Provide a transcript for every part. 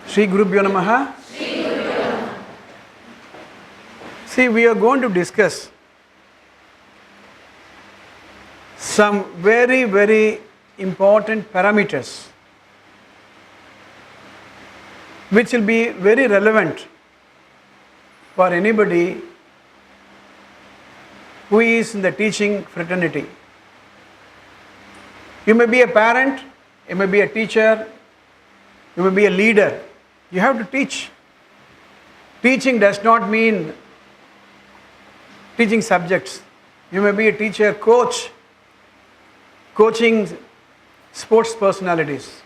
Sri Gurubhyo Namaha. See, we are going to discuss some very, very important parameters which will be very relevant for anybody who is in the teaching fraternity. You may be a parent, you may be a teacher, you may be a leader. You have to teach. Teaching does not mean teaching subjects. You may be a teacher, coach, coaching sports personalities.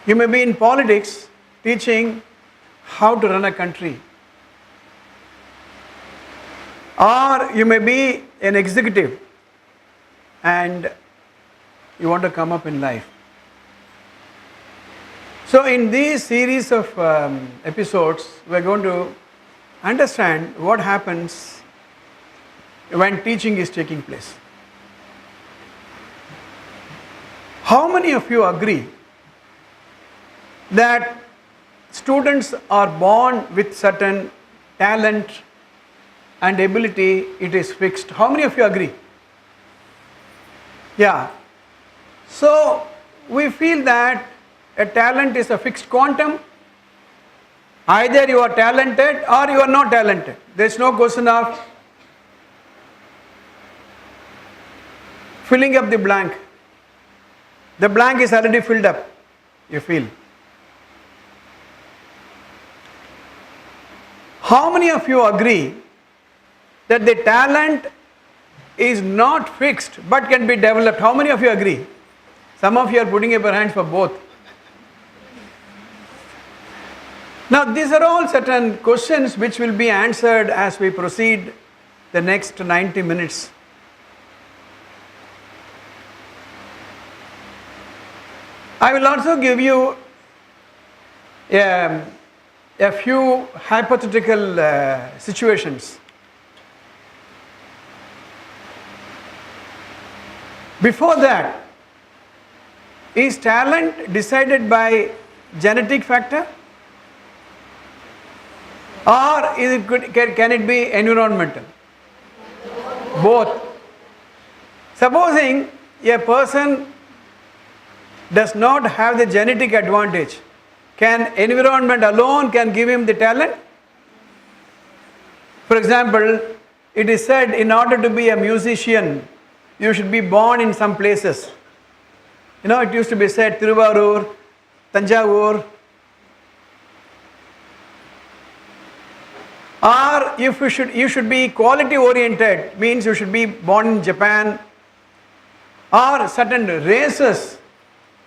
You may be in politics, teaching how to run a country. Or you may be an executive and you want to come up in life. So in these series of episodes, we are going to understand what happens when teaching is taking place. How many of you agree that students are born with certain talent and ability, it is fixed? How many of you agree? Yeah. So we feel that a talent is a fixed quantum. Either you are talented or you are not talented. There is no question of filling up the blank. The blank is already filled up, you feel. How many of you agree that the talent is not fixed but can be developed? How many of you agree? Some of you are putting up your hands for both. Now these are all certain questions which will be answered as we proceed the next 90 minutes. I will also give you a few hypothetical situations. Before that, is talent decided by genetic factor? Or can it be environmental? Both. Supposing a person does not have the genetic advantage, can environment alone can give him the talent? For example, it is said in order to be a musician, you should be born in some places. You know, it used to be said Tiruvarur, Tanjavur. Or if you should be quality oriented, means you should be born in Japan. Or certain races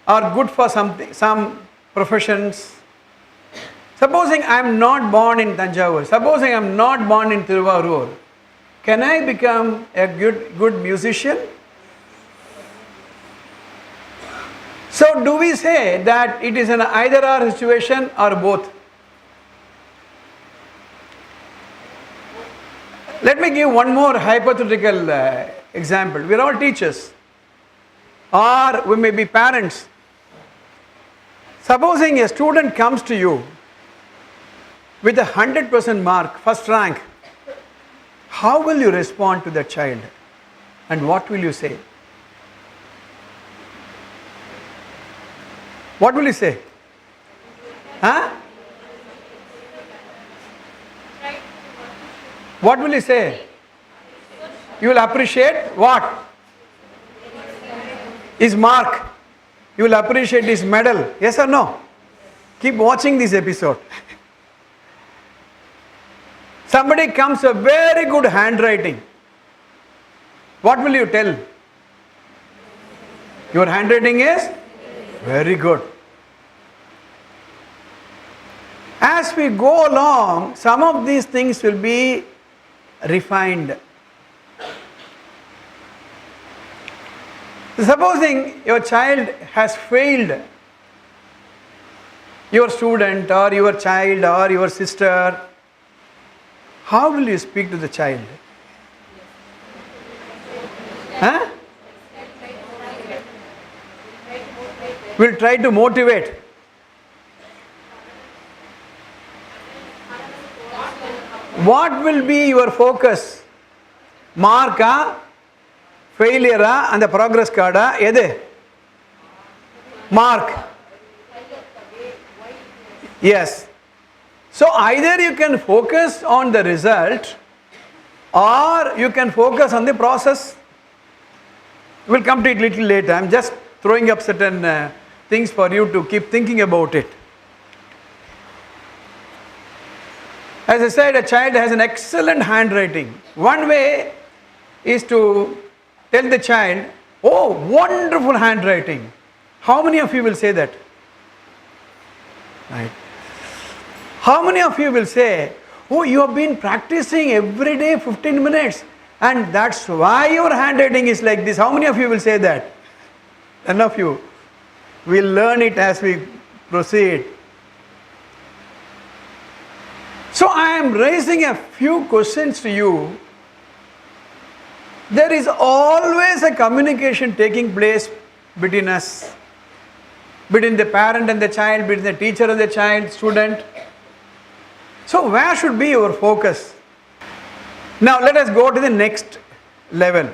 are good for some professions. Supposing I am not born in Tanjavur, supposing I am not born in Tiruvarur, can I become a good musician? So do we say that it is an either or situation or both? Let me give one more hypothetical example. We are all teachers, or we may be parents. Supposing a student comes to you with 100% mark, first rank, how will you respond to that child? And what will you say? What will you say? Huh? What will you say? You will appreciate what? His mark. You will appreciate his medal. Yes or no? Keep watching this episode. Somebody comes with very good handwriting. What will you tell? Your handwriting is very good. As we go along, some of these things will be refined. Supposing your child has failed, your student or your child or your sister, how will you speak to the child? Huh? We'll try to motivate. What will be your focus? Mark, failure, and the progress card, ede? Mark. Yes. So either you can focus on the result or you can focus on the process. We'll come to it little later. I'm just throwing up certain things for you to keep thinking about it. As I said, a child has an excellent handwriting. One way is to tell the child, oh, wonderful handwriting. How many of you will say that? Right. How many of you will say, oh, you have been practicing every day 15 minutes and that's why your handwriting is like this? How many of you will say that? None of you. We'll learn it as we proceed. So I am raising a few questions to you. There is always a communication taking place between us, between the parent and the child, between the teacher and the child, student. So where should be your focus? Now let us go to the next level.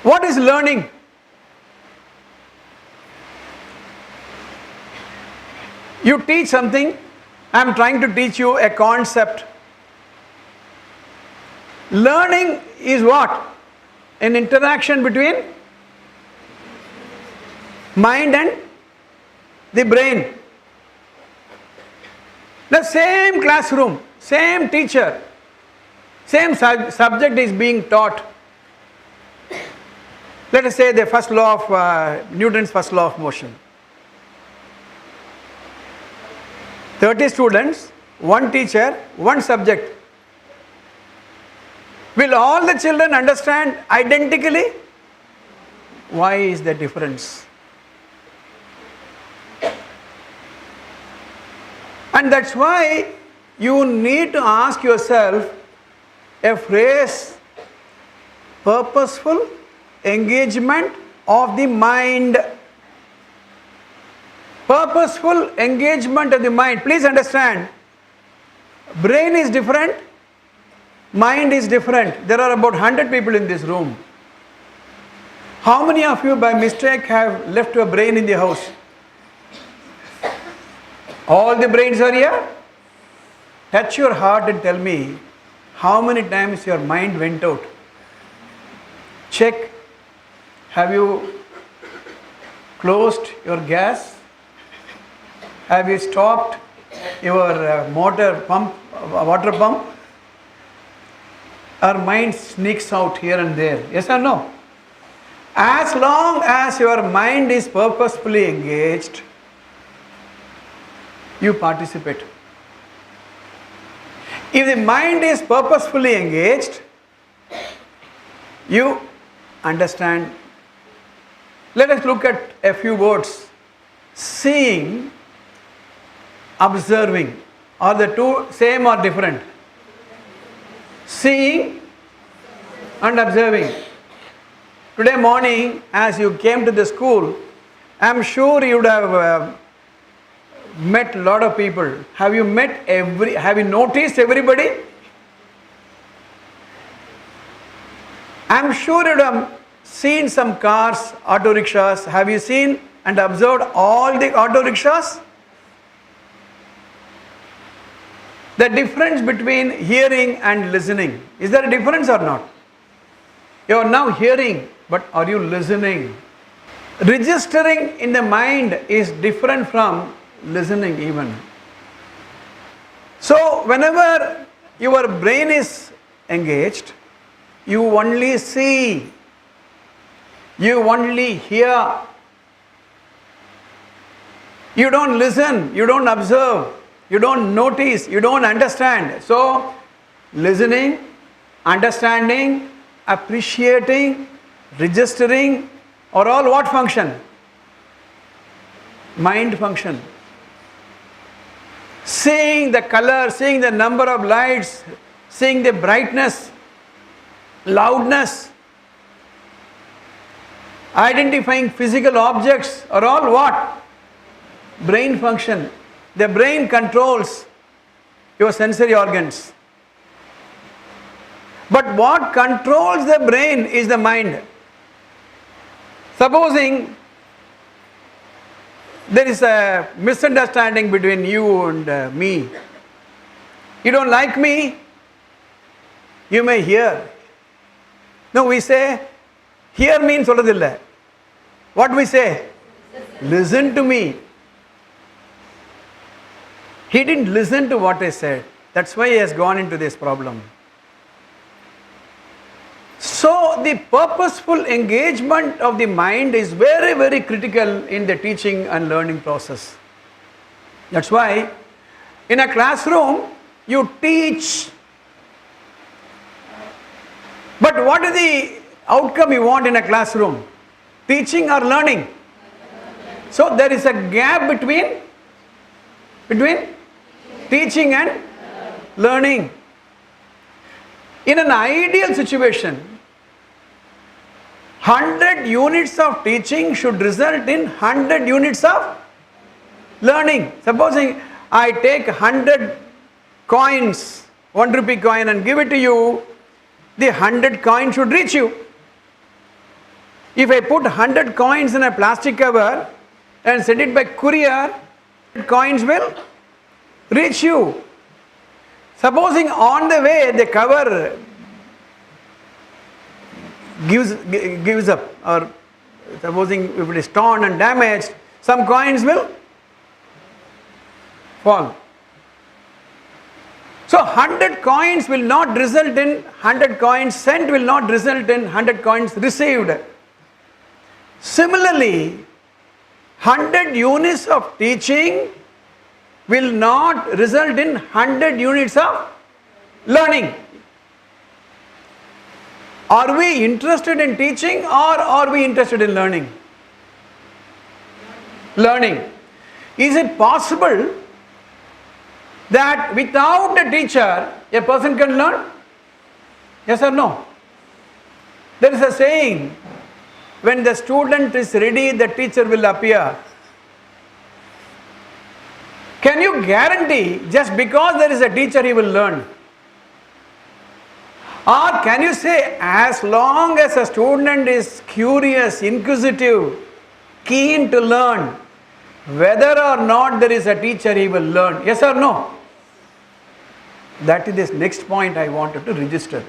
What is learning? You teach something. I am trying to teach you a concept. Learning is what? An interaction between mind and the brain. The same classroom, same teacher, same subject is being taught. Let us say the first law of Newton's first law of motion. 30 students, one teacher, one subject. Will all the children understand identically? Why is the difference? And that's why you need to ask yourself a phrase, purposeful engagement of the mind. Purposeful engagement of the mind. Please understand, brain is different, mind is different. There are about 100 people in this room. How many of you by mistake have left your brain in the house? All the brains are here? Touch your heart and tell me how many times your mind went out. Check. Have you closed your gas? Have you stopped your water pump? Our mind sneaks out here and there. Yes or no? As long as your mind is purposefully engaged, you participate. If the mind is purposefully engaged, you understand. Let us look at a few words. Seeing, observing. Are the two same or different? Seeing and observing. Today morning, as you came to the school, I am sure you would have met a lot of people. Have you noticed everybody? I am sure you would have seen some cars, auto rickshaws. Have you seen and observed all the auto rickshaws? The difference between hearing and listening. Is there a difference or not? You are now hearing, but are you listening? Registering in the mind is different from listening even. So whenever your brain is engaged, you only see, you only hear. You don't listen, you don't observe, you don't notice, you don't understand. So listening, understanding, appreciating, registering are all what function? Mind function. Seeing the color, seeing the number of lights, seeing the brightness, loudness, identifying physical objects are all what? Brain function. The brain controls your sensory organs. But what controls the brain is the mind. Supposing there is a misunderstanding between you and me. You don't like me, you may hear. No, we say, hear means solladilla. What we say? Listen to me. He didn't listen to what I said. That's why he has gone into this problem. So the purposeful engagement of the mind is very, very critical in the teaching and learning process. That's why in a classroom you teach. But what is the outcome you want in a classroom? Teaching or learning? So there is a gap between teaching and learning. In an ideal situation, 100 units of teaching should result in 100 units of learning. Supposing I take 100 coins, 1 rupee coin, and give it to you, the 100 coins should reach you. If I put 100 coins in a plastic cover and send it by courier, coins will reach you. Supposing on the way the cover gives up, or supposing if it is torn and damaged, some coins will fall. So 100 coins will not result in 100 coins sent, will not result in 100 coins received. Similarly, 100 units of teaching will not result in 100 units of learning. Are we interested in teaching or are we interested in learning? Learning. Is it possible that without a teacher a person can learn? Yes or no? There is a saying, when the student is ready, the teacher will appear. Can you guarantee just because there is a teacher he will learn? Or can you say, as long as a student is curious, inquisitive, keen to learn, whether or not there is a teacher he will learn? Yes or no? That is the next point I wanted to register.